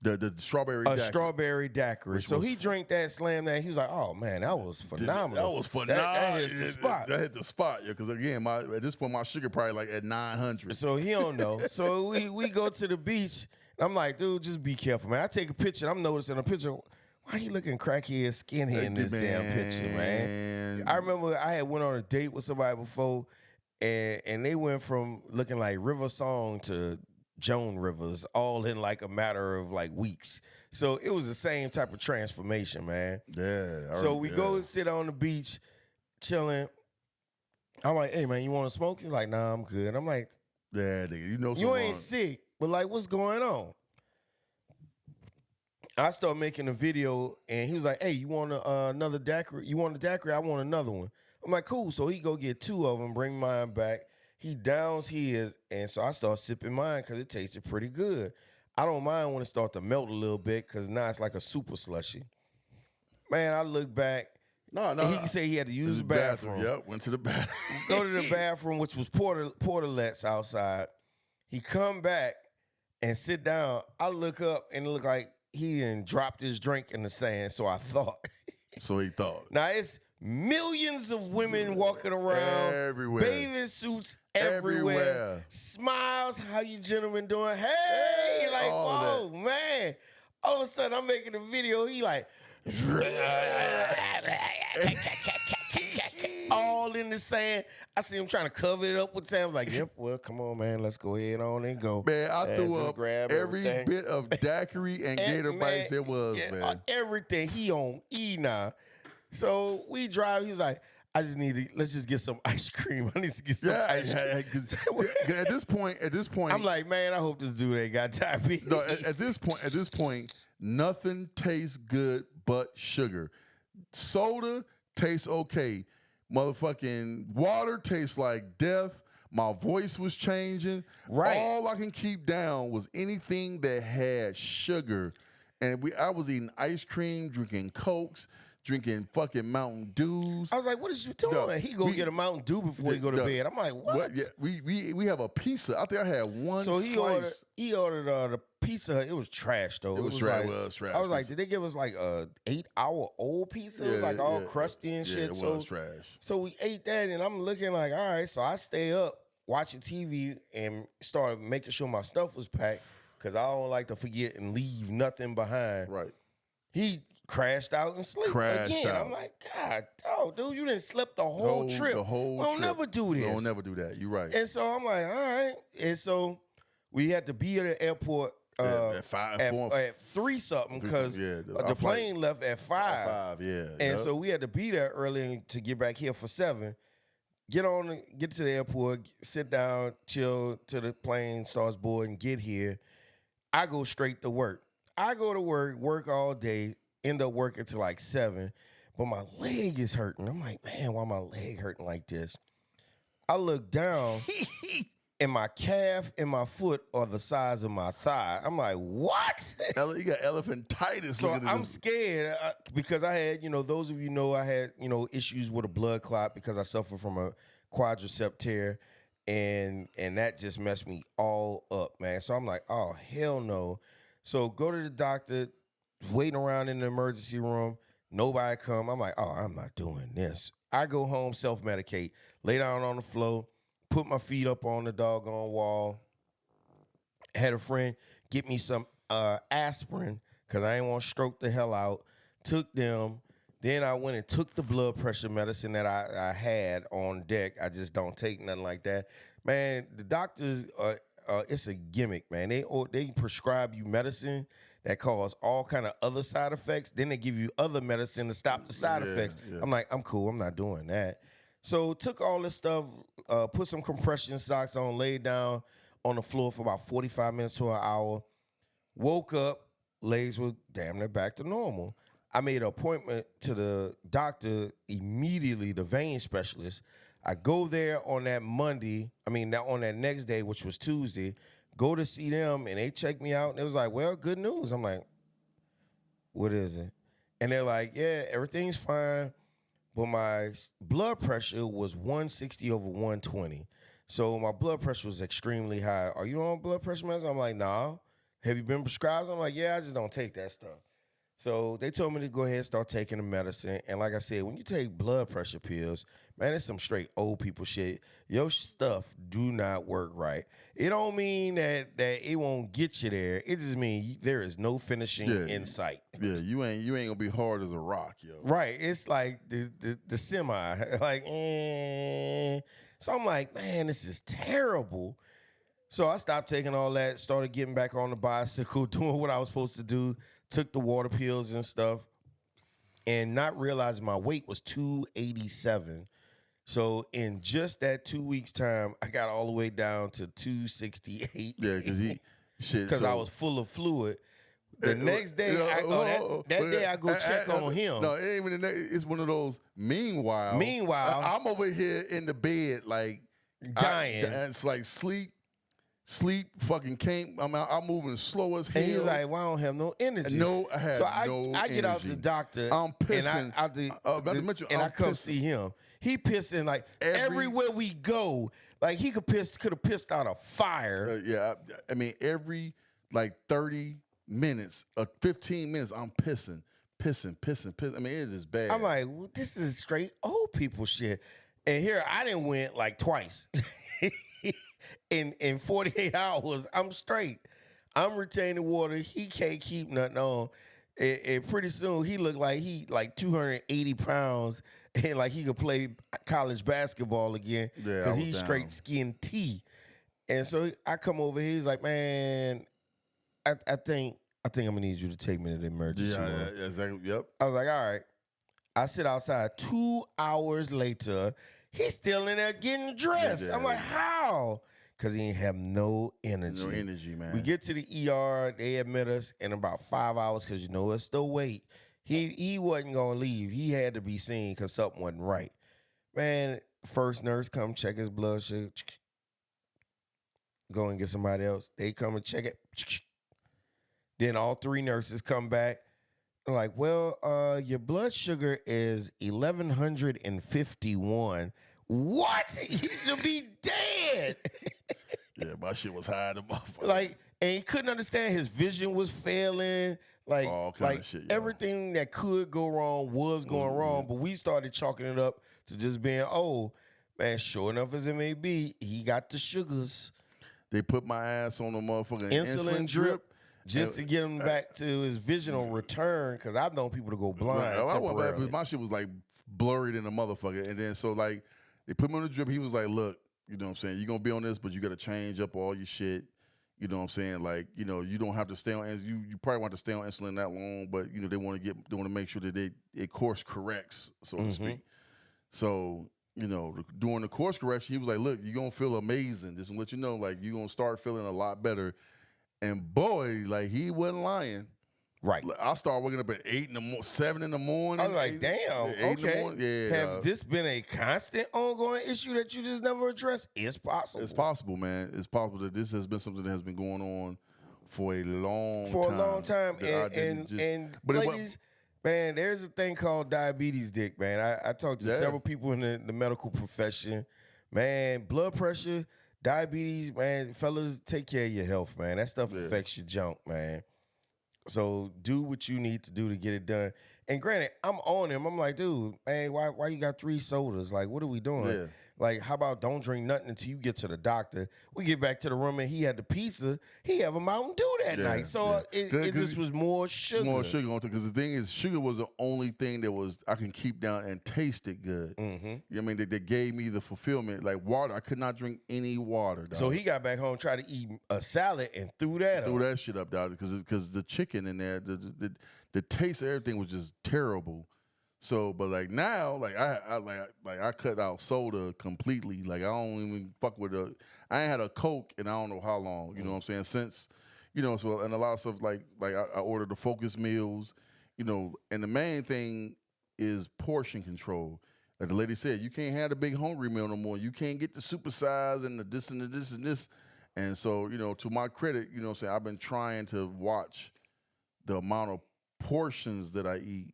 the strawberry daiquiri. Strawberry daiquiri. So he drank that, slammed that. He was like, "Oh man, that was phenomenal. That was phenomenal. That hit the spot. That hit the spot. Yeah, because again, at this point my sugar probably like at 900. So he don't know. So we go to the beach. And I'm like, dude, just be careful, man. I take a picture. I'm noticing a picture. Why he looking crackhead, skinhead in this damn picture, man? I remember I had went on a date with somebody before, and they went from looking like River Song to Joan Rivers, all in like a matter of like weeks. So it was the same type of transformation, man. Yeah. So we go sit on the beach, chilling. I'm like, "Hey, man, you want to smoke?" He's like, "Nah, I'm good." I'm like, "Yeah, nigga, you know you ain't sick, but like, what's going on?" I started making a video, and he was like, "Hey, you want another daiquiri? You want a daiquiri? I want another one." I'm like, "Cool." So he go get 2 of them, bring mine back. He downs his, and so I start sipping mine because it tasted pretty good. I don't mind when it starts to melt a little bit because now it's like a super slushy. Man, I look back. No. And he said he had to use the bathroom. Yep, went to the bathroom. Go to the bathroom, which was portalettes outside. He come back and sit down. I look up and it looked like he done dropped his drink in the sand. So I thought. So he thought. Now it's millions of women walking around, everywhere, bathing suits everywhere. Smiles, how you gentlemen doing? Hey, like, oh man. All of a sudden I'm making a video. He like. All in the sand. I see him trying to cover it up with sand. I'm like, yep, well, come on, man. Let's go ahead on and go. Man, I threw up every bit of daiquiri and gator bites it was, man. Everything. He on E now. So we drive. He was like, let's just get some ice cream. I need to get some ice cream. At this point, I'm like, man, I hope this dude ain't got diabetes. No, at this point, nothing tastes good but sugar. Soda tastes okay. Motherfucking water tastes like death. My voice was changing. Right. All I can keep down was anything that had sugar. And I was eating ice cream, drinking Cokes, drinking fucking Mountain Dews. I was like, what is you doing? No, he go get a Mountain Dew before he go to bed. I'm like, what? Yeah, we have a pizza. I think I had one slice. He ordered the pizza. It was trash, though. It was trash. I was like, did they give us like a 8-hour-old pizza? It was like all crusty and shit. It was trash. So we ate that, and I'm looking like, all right. So I stay up watching TV and started making sure my stuff was packed because I don't like to forget and leave nothing behind. Right. He crashed out and slept again. I'm like, God, dog, dude, you didn't sleep the whole trip. We don't never do this. We don't never do that. You're right. And so I'm like, all right. And so we had to be at the airport at 3 something because the plane left at 5. And so we had to be there early to get back here for 7. Get to the airport, sit down, chill till the plane starts boarding, get here. I go straight to work. I go to work all day, end up working till like 7, but my leg is hurting. I'm like, man, why my leg hurting like this? I look down, and my calf and my foot are the size of my thigh. I'm like, what? You got elephantitis. So I'm scared because I had, those of you know I had, issues with a blood clot because I suffer from a quadricep tear, and that just messed me all up, man. So I'm like, oh, hell no. So go to the doctor, waiting around in the emergency room. Nobody come. I'm like, oh, I'm not doing this. I go home, self-medicate, lay down on the floor, put my feet up on the doggone wall. Had a friend get me some aspirin because I didn't want to stroke the hell out. Took them. Then I went and took the blood pressure medicine that I had on deck. I just don't take nothing like that. Man, the doctors, it's a gimmick, man. They prescribe you medicine that cause all kind of other side effects. Then they give you other medicine to stop the side effects. Yeah. I'm like, I'm cool. I'm not doing that. So took all this stuff, put some compression socks on, laid down on the floor for about 45 minutes to an hour. Woke up, legs were damn near back to normal. I made an appointment to the doctor immediately, the vein specialist. I go there on that Monday, on that next day, which was Tuesday, go to see them, and they checked me out, and it was like, well, good news. I'm like, what is it? And they're like, yeah, everything's fine, but my blood pressure was 160 over 120. So my blood pressure was extremely high. Are you on blood pressure medicine? I'm like, nah. Have you been prescribed? I'm like, yeah, I just don't take that stuff. So they told me to go ahead and start taking the medicine. And like I said, when you take blood pressure pills, man, it's some straight old people shit. Your stuff do not work right. It don't mean that it won't get you there. It just means there is no finishing in sight. Yeah, you ain't gonna be hard as a rock, yo. Right. It's like the semi. Like, So I'm like, man, this is terrible. So I stopped taking all that, started getting back on the bicycle, doing what I was supposed to do. Took the water pills and stuff, and not realizing my weight was 287. So in just that 2 weeks' time, I got all the way down to 268. Yeah, because because I was full of fluid. The next day, that day I go check on him. No, it ain't even the next. It's one of those. Meanwhile, I'm over here in the bed like dying. It's like sleep fucking can't. I'm moving slow as hell. And he's like, well, I don't have no energy. No, I had I get out the doctor. I'm pissing. And I come see him. He pissing like everywhere we go. Like he could have pissed out a fire. Yeah, I mean every like 30 minutes, 15 minutes, I'm pissing. I mean it is bad. I'm like, well, this is straight old people shit. And here I didn't win like twice. In 48 hours, I'm straight. I'm retaining water. He can't keep nothing on. And pretty soon he looked like he like 280 pounds and like he could play college basketball again because he's straight skin T. And so I come over here. He's like, man, I think I'm gonna need you to take me to the emergency room. Yeah, exactly. Yep. I was like, all right. I sit outside. 2 hours later, he's still in there getting dressed. Yeah. I'm like, how? Because he ain't have no energy. No energy, man. We get to the ER. They admit us in about 5 hours because, you know, it's still wait. He wasn't going to leave. He had to be seen because something wasn't right. Man, first nurse come check his blood sugar. Go and get somebody else. They come and check it. Then all three nurses come back. They're like, well, your blood sugar is 1151. What? He should be dead. Yeah, my shit was high the motherfucker. Like, and he couldn't understand. His vision was failing. Like, all kind of shit, everything that could go wrong was going wrong. But we started chalking it up to just being, oh, man, sure enough as it may be, he got the sugars. They put my ass on a motherfucking insulin drip. Just to get him back to his vision on return, because I've known people to go blind temporarily. My shit was like blurry than a motherfucker. And then so like they put me on the drip. He was like, look, you know what I'm saying? You're going to be on this, but you got to change up all your shit. You know what I'm saying? Like, you know, you don't have to stay on, you probably want to stay on insulin that long, but, you know, they want to make sure that it course corrects, so to speak. So, you know, during the course correction, he was like, look, you're going to feel amazing. Just to let you know, like, you're going to start feeling a lot better. And boy, like, he wasn't lying. Right. I started waking up at 7 in the morning. I was like, damn, okay. Yeah. Have this been a constant ongoing issue that you just never addressed? It's possible. It's possible, man. It's possible that this has been something that has been going on for a long time. For a long time. And ladies, man, there's a thing called diabetes, Dick, man. I talked to several people in the medical profession. Man, blood pressure, diabetes, man, fellas, take care of your health, man. That stuff affects your junk, man. So do what you need to do to get it done. And granted, I'm on him. I'm like, dude, man, why you got 3 sodas? Like, what are we doing? Yeah. Like, how about don't drink nothing until you get to the doctor? We get back to the room and he had the pizza. He have a Mountain Dew that night. So it just was more sugar. More sugar on it. Because the thing is, sugar was the only thing that I can keep down and taste it good. Mm-hmm. You know what I mean? They gave me the fulfillment. Like water, I could not drink any water, dog. So he got back home, tried to eat a salad and threw that shit up, dog. Because the chicken in there, the taste of everything was just terrible. So, but like now, like I cut out soda completely. Like I don't even fuck with I ain't had a Coke in I don't know how long. You know what I'm saying? Since, you know, so and a lot of stuff like I ordered the Focus meals, you know, and the main thing is portion control. Like the lady said, you can't have the big hungry meal no more. You can't get the super size and the this and the this and this. And so, you know, to my credit, you know what I'm saying, I've been trying to watch the amount of portions that I eat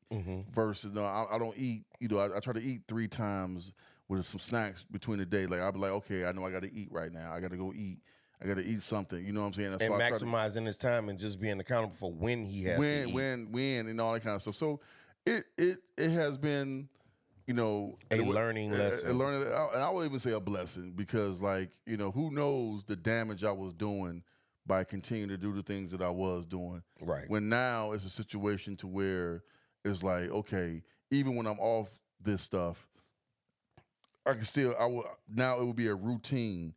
versus I don't eat, you know, I try to eat 3 times with some snacks between the day. Like I'll be like, okay, I know I got to eat right now. I got to go eat. I got to eat something. You know what I'm saying? And so maximizing his time and just being accountable for when he has to eat. When, and all that kind of stuff. So it has been, you know, a learning lesson. And I would even say a blessing because, like, you know, who knows the damage I was doing by continuing to do the things that I was doing. Right. When now it's a situation to where it's like, okay, even when I'm off this stuff, now it would be a routine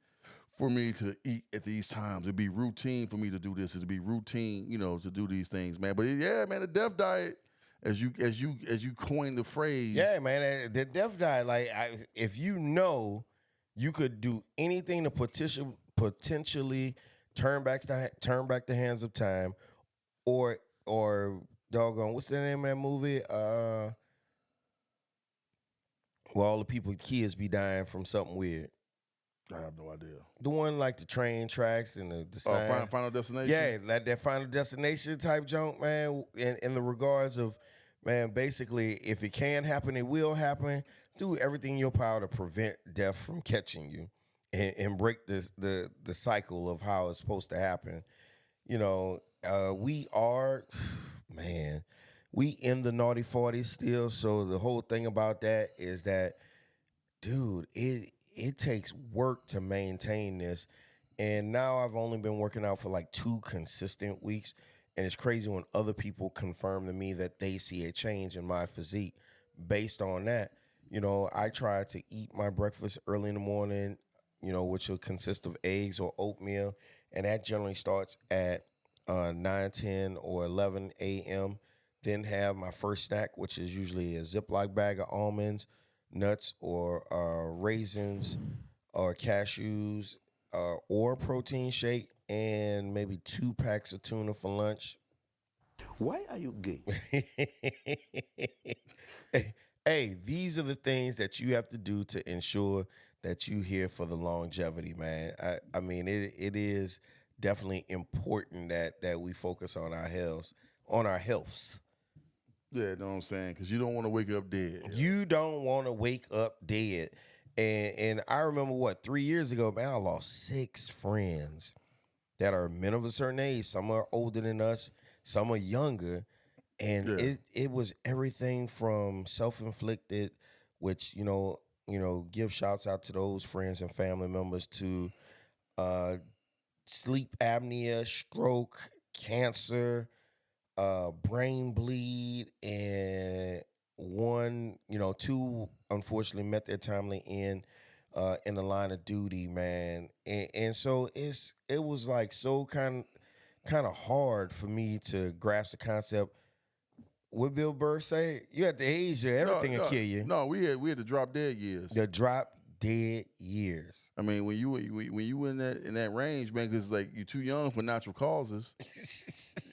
for me to eat at these times. It'd be routine for me to do this. It'd be routine, you know, to do these things, man. But yeah, man, the death diet, as you coined the phrase. Yeah, man, the death diet, like if you know you could do anything to potentially turn back the hands of time, or or doggone, what's the name of that movie? Where all the people, kids be dying from something weird. I have no idea. The one like the train tracks and the Oh, sign. Final Destination? Yeah, like that Final Destination type junk, man. In the regards of, man, basically, if it can happen, it will happen. Do everything in your power to prevent death from catching you, and break the cycle of how it's supposed to happen. You know, we are, man, we in the naughty 40s still. So the whole thing about that is that, dude, it takes work to maintain this. And now I've only been working out for like 2 consistent weeks. And it's crazy when other people confirm to me that they see a change in my physique based on that. You know, I try to eat my breakfast early in the morning, you know, which will consist of eggs or oatmeal. And that generally starts at 9, 10, or 11 a.m. Then have my first snack, which is usually a Ziploc bag of almonds, nuts, or raisins, or cashews, or protein shake, and maybe 2 packs of tuna for lunch. Why are you gay? Hey, these are the things that you have to do to ensure that you here for the longevity, man. I mean, it is definitely important that we focus on our healths, Yeah, know what I'm saying? Because you don't want to wake up dead. You don't want to wake up dead. And I remember 3 years ago, man, I lost 6 friends that are men of a certain age. Some are older than us, some are younger. And it was everything from self-inflicted, which, you know, give shouts out to those friends and family members, to sleep apnea, stroke, cancer, brain bleed, and 2 unfortunately met their timely end in the line of duty, man. And so it was like so kind of hard for me to grasp the concept. What Bill Burr say? You at the age where everything will kill you. No, we had the drop dead years. The drop dead years. I mean, when you in that range, man, because like you're too young for natural causes.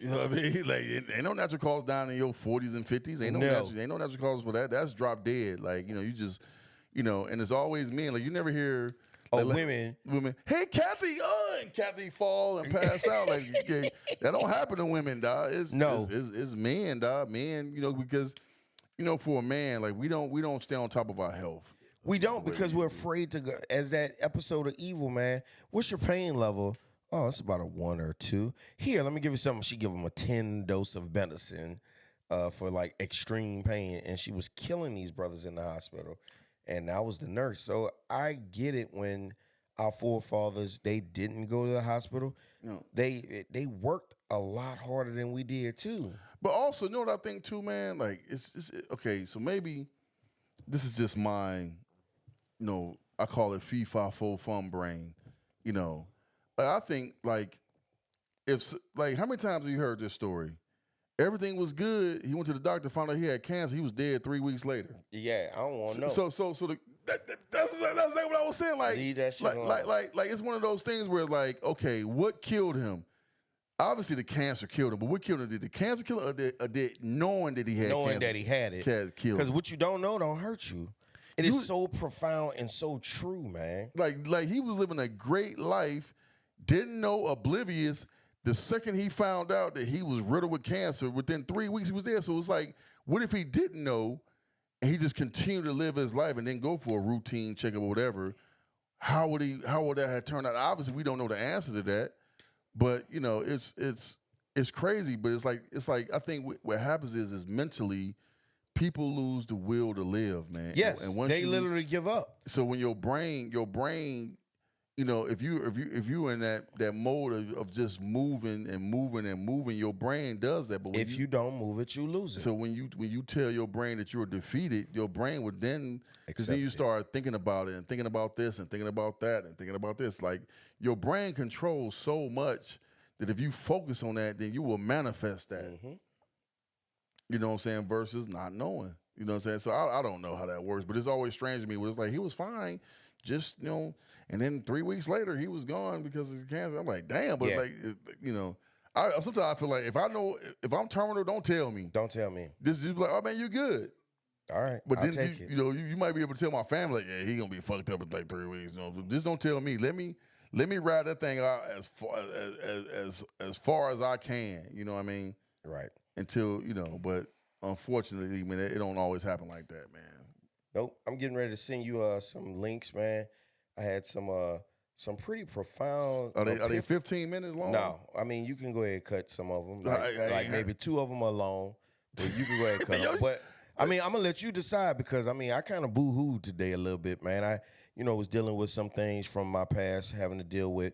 You know what I mean? Like ain't no natural cause down in your 40s and 50s. Ain't no natural cause for that. That's drop dead. Like, you know, you just, you know, and it's always men. Like you never hear. Women. Hey, Kathy, and Kathy fall and pass out. Like that don't happen to women, dog. It's men, dog. Men, you know, because, you know, for a man, like we don't stay on top of our health. We don't, because we're afraid to go. As that episode of Evil, man, what's your pain level? Oh, it's about a 1 or 2. Here, let me give you something. She give him a 10 dose of medicine for like extreme pain, and she was killing these brothers in the hospital. And I was the nurse. So I get it when our forefathers, they didn't go to the hospital. No. They worked a lot harder than we did too. But also, you know what I think too, man? Like it's okay, so maybe this is just mine. You know, I call it fee fi fo fum brain. You know, like, I think like how many times have you heard this story? Everything was good. He went to the doctor, found out he had cancer. He was dead 3 weeks later. Yeah, I don't want to know. So that's like what I was saying. Like, leave that shit like it's one of those things where like, okay, what killed him? Obviously, the cancer killed him, but what killed him? Did the cancer kill him, or did knowing that he had knowing cancer, that he had it, killed? Because what you don't know don't hurt you. It is so profound and so true, man. Like he was living a great life, didn't know, oblivious. The second he found out that he was riddled with cancer, within 3 weeks he was there. So it's like, what if he didn't know and he just continued to live his life and then go for a routine checkup or whatever? How would that have turned out? Obviously, we don't know the answer to that. But you know, it's crazy. But it's like I think what happens is mentally, people lose the will to live, man. Yes, and once they literally give up. So when your brain, you know, if you in that mode of just moving, your brain does that. But when if you don't move it, you lose it. So when you tell your brain that you're defeated, your brain would then, because then you start thinking about it and thinking about this and thinking about that and thinking about this. Like your brain controls so much that if you focus on that, then you will manifest that. Mm-hmm. You know what I'm saying? Versus not knowing. You know what I'm saying? So I don't know how that works, but it's always strange to me. Where it's like he was fine, just, you know. And then 3 weeks later, he was gone because of cancer. I'm like, damn, but like, you know, sometimes I feel like if I'm terminal, don't tell me. Don't tell me. This is like, oh man, you good. All right, But I'll then take it. you might be able to tell my family, like, yeah, he gonna be fucked up in like 3 weeks. Just don't tell me. Let me ride that thing out as far as I can. You know what I mean? Right. Until but unfortunately, man, it don't always happen like that, man. Nope. I'm getting ready to send you some links, man. I had some pretty profound. Are they 15 minutes long? No, I mean you can go ahead and cut some of them. Like maybe 2 of them are long, but you can go ahead and cut them. But I mean, I'm gonna let you decide because I mean I kind of boo-hooed today a little bit, man. I was dealing with some things from my past, having to deal with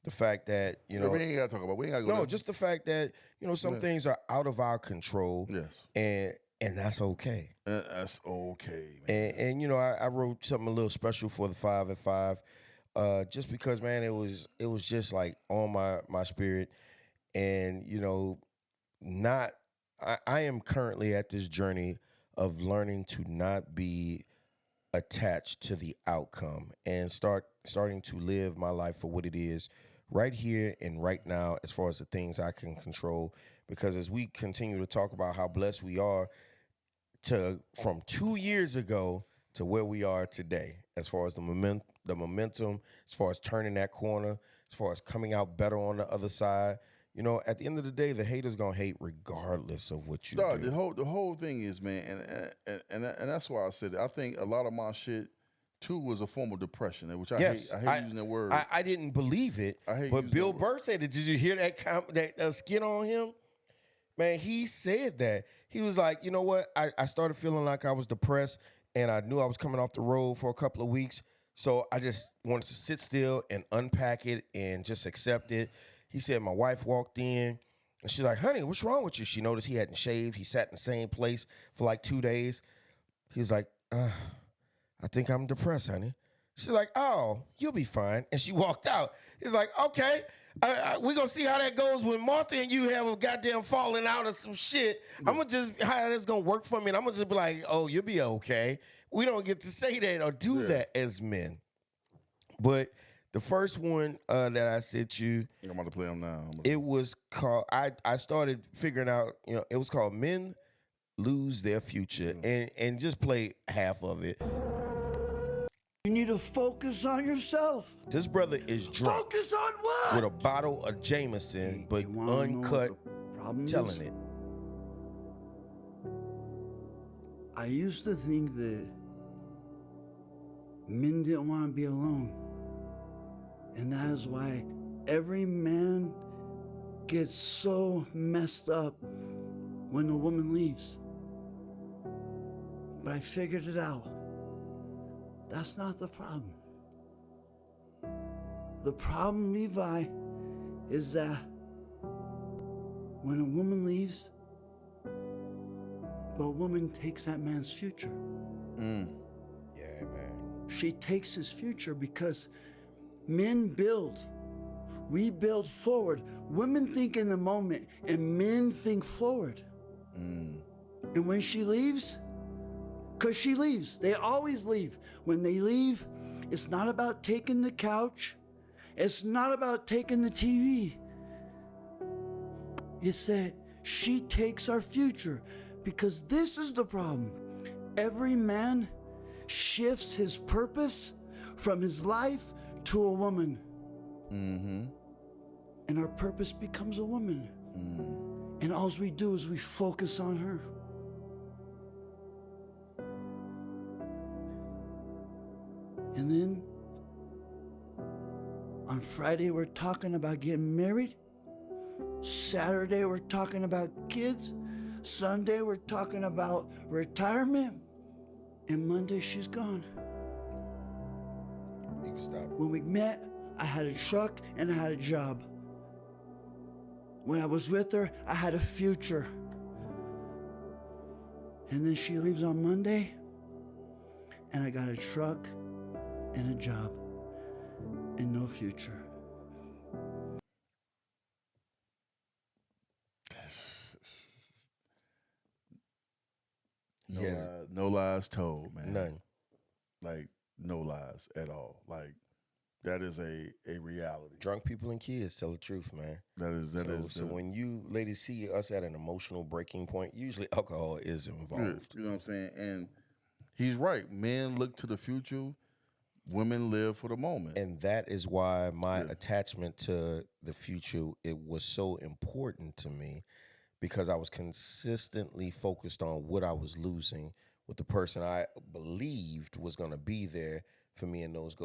the fact that we ain't gotta talk about. We ain't gotta go. No, just the fact that some things are out of our control. Yes, and that's okay. That's okay, man. And I wrote something a little special for the 5 at 5, just because, man, it was just like on my spirit, and I am currently at this journey of learning to not be attached to the outcome and starting to live my life for what it is right here and right now as far as the things I can control. Because as we continue to talk about how blessed we are from 2 years ago to where we are today, as far as the momentum, as far as turning that corner, as far as coming out better on the other side, at the end of the day, the haters gonna hate regardless of what you do. The whole thing is, man, and that's why I said it. I think a lot of my shit too was a form of depression, which I hate using that word. I didn't believe it, but Bill Burr said it. Did you hear that skit on him? Man, he said that. He was like, you know what? I started feeling like I was depressed, and I knew I was coming off the road for a couple of weeks, so I just wanted to sit still and unpack it and just accept it. He said my wife walked in, and she's like, honey, what's wrong with you? She noticed he hadn't shaved. He sat in the same place for like 2 days. He was like, I think I'm depressed, honey. She's like, oh, you'll be fine. And she walked out. He's like, okay, we're going to see how that goes when Martha and you have a goddamn falling out of some shit. I'm going to just, how that's going to work for me. And I'm going to just be like, oh, you'll be okay. We don't get to say that or do that as men. But the first one that I sent you, I'm about to play them now. It was called, I started figuring out, it was called Men Lose Their Future. And just play half of it. You need to focus on yourself. This brother is drunk. Focus on what? With a bottle of Jameson, but uncut, telling it. I used to think that men didn't want to be alone. And that is why every man gets so messed up when a woman leaves. But I figured it out. That's not the problem. The problem, Levi, is that when a woman leaves, the woman takes that man's future. Yeah, man. She takes his future because men build. We build forward. Women think in the moment, and men think forward. And when she leaves, because she leaves, they always leave. When they leave, it's not about taking the couch. It's not about taking the TV. It's that she takes our future, because this is the problem. Every man shifts his purpose from his life to a woman. And our purpose becomes a woman. And all we do is we focus on her. And then on Friday, we're talking about getting married. Saturday, we're talking about kids. Sunday, we're talking about retirement. And Monday, she's gone. You can stop. When we met, I had a truck and I had a job. When I was with her, I had a future. And then she leaves on Monday, and I got a truck and a job and no future. No lies told, man. None. Like, no lies at all. Like, That is a reality. Drunk people and kids tell the truth, man. That is. So when you ladies see us at an emotional breaking point, usually alcohol is involved. You know what I'm saying? And he's right. Men look to the future. Women live for the moment. And that is why my attachment to the future, it was so important to me, because I was consistently focused on what I was losing with the person I believed was going to be there for me in those goals.